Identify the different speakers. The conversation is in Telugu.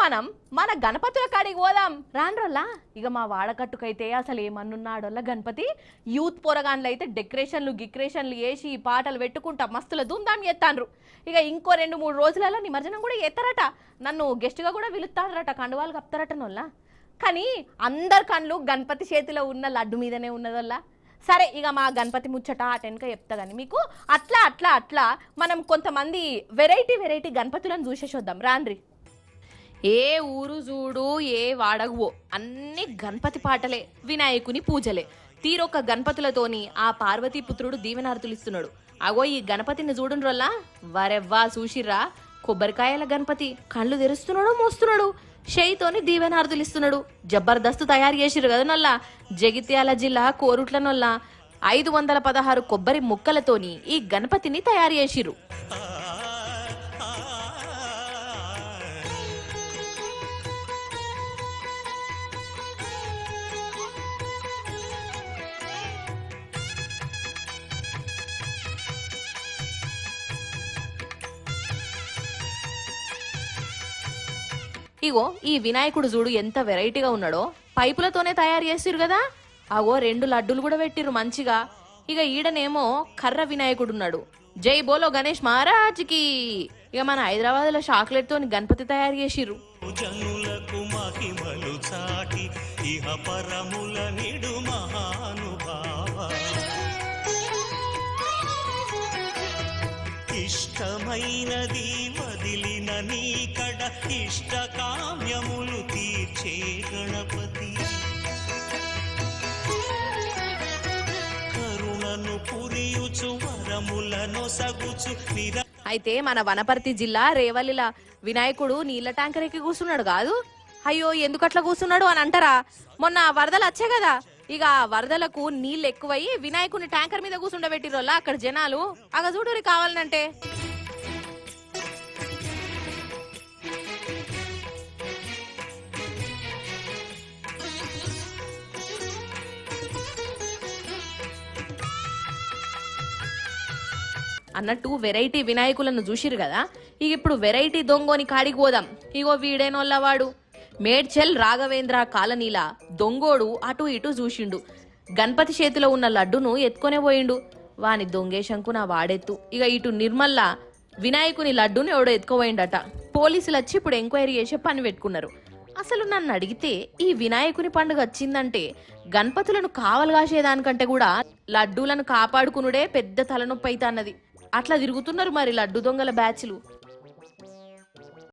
Speaker 1: మనం మన గణపతుల కాడికి పోదాం రాన్రోల్లా. ఇక మా వాడకట్టుకైతే అసలు ఏమన్నున్నాడోళ్ళ గణపతి యూత్ పోరగాన్లు అయితే డెకరేషన్లు గిక్రేషన్లు వేసి పాటలు పెట్టుకుంటా మస్తుల ధూమ్ధాం చేస్తాండ్రు. ఇక ఇంకో 2-3 రోజులలో నిమజ్జనం కూడా చేస్తారట. నన్ను గెస్ట్గా కూడా పిలుస్తారట, కండువాలు కప్తారట నోళ్ళ. కానీ అందరి కళ్ళు గణపతి చేతిలో ఉన్న లడ్డు మీదనే ఉన్నదోళ్ళ. సరే ఇక మా గణపతి ముచ్చట అటెనక చెప్తా కానీ మీకు అట్లా అట్లా అట్లా మనం కొంతమంది వెరైటీ గణపతులను చూసేసొద్దాం రాన్రి. ఏ ఊరు చూడు ఏ వాడగువో అన్ని గణపతి పాటలే, వినాయకుని పూజలే. తీరొక్క గణపతులతోని ఆ పార్వతీపుత్రుడు దీవెనార్తులు ఇస్తున్నాడు. అగో ఈ గణపతిని చూడుండ్రల్లా, వరెవ్వా చూసిర్రా, కొబ్బరికాయల గణపతి కళ్ళు తెరుస్తున్నాడు మోస్తున్నాడు, షేయితోని దీవెనార్తులు ఇస్తున్నాడు. జబర్దస్త్ తయారు చేసిరు కదా నల్లా. జగిత్యాల జిల్లా కోరుట్ల నొల్ల 516 కొబ్బరి ముక్కలతోని ఈ గణపతిని తయారు చేసిరు. ఇగో ఈ వినాయకుడు చూడు ఎంత వెరైటీగా ఉన్నాడో, పైపులతోనే తయారు చేసిరు కదా. అగో 2 లడ్డులు కూడా పెట్టిరు మంచిగా. ఇక ఈడనేమో కర్ర వినాయకుడు ఉన్నాడు. జై బోలో గణేష్ మహారాజ్కి. ఇక మన హైదరాబాద్లో చాక్లెట్ తోని గణపతి తయారు చేసిర్రు.
Speaker 2: ఇష్టమైనది వదిలిన నీకడ ఇష్ట కామ్యములు తీర్చే గణపతి, కరుణను పురియుచు వరములను సగుచు.
Speaker 1: అయితే మన వనపర్తి జిల్లా రేవలిల వినాయకుడు నీళ్ల ట్యాంకర్ ఎక్కి కూర్చున్నాడు కాదు. అయ్యో ఎందుకట్లా కూర్చున్నాడు అని అంటారా? మొన్న వరదలు వచ్చాయి కదా, ఇక వరదలకు నీళ్ళు ఎక్కువయ్యి వినాయకుని ట్యాంకర్ మీద కూర్చుండబెట్టిరోళ్ళ అక్కడ జనాలు. అగ చూడరి కావాలనంటే. అన్నట్టు వెరైటీ వినాయకులను చూసిరు కదా. ఇక ఇప్పుడు వెరైటీ దొంగోని కాడికి పోదాం. ఇగో వీడేనోళ్ళవాడు మేడ్చల్ రాఘవేంద్ర కాలనీలా దొంగోడు అటు ఇటు చూసిండు. గణపతి చేతిలో ఉన్న లడ్డును ఎత్తుకొనే పోయిండు. వాని దొంగేశంకు నా వాడెత్తు. ఇక ఇటు నిర్మల్లా వినాయకుని లడ్డుని ఎవడో ఎత్తుకోపోయిండట. పోలీసులు వచ్చి ఇప్పుడు ఎంక్వైరీ చేసే పని పెట్టుకున్నారు. అసలు నన్ను అడిగితే ఈ వినాయకుని పండుగ వచ్చిందంటే గణపతులను కావలు కాసేదానికంటే కూడా లడ్డూలను కాపాడుకునుడే పెద్ద తలనొప్పి అయితే అన్నది. అట్లా తిరుగుతున్నారు మరి లడ్డు దొంగల బ్యాచ్లు.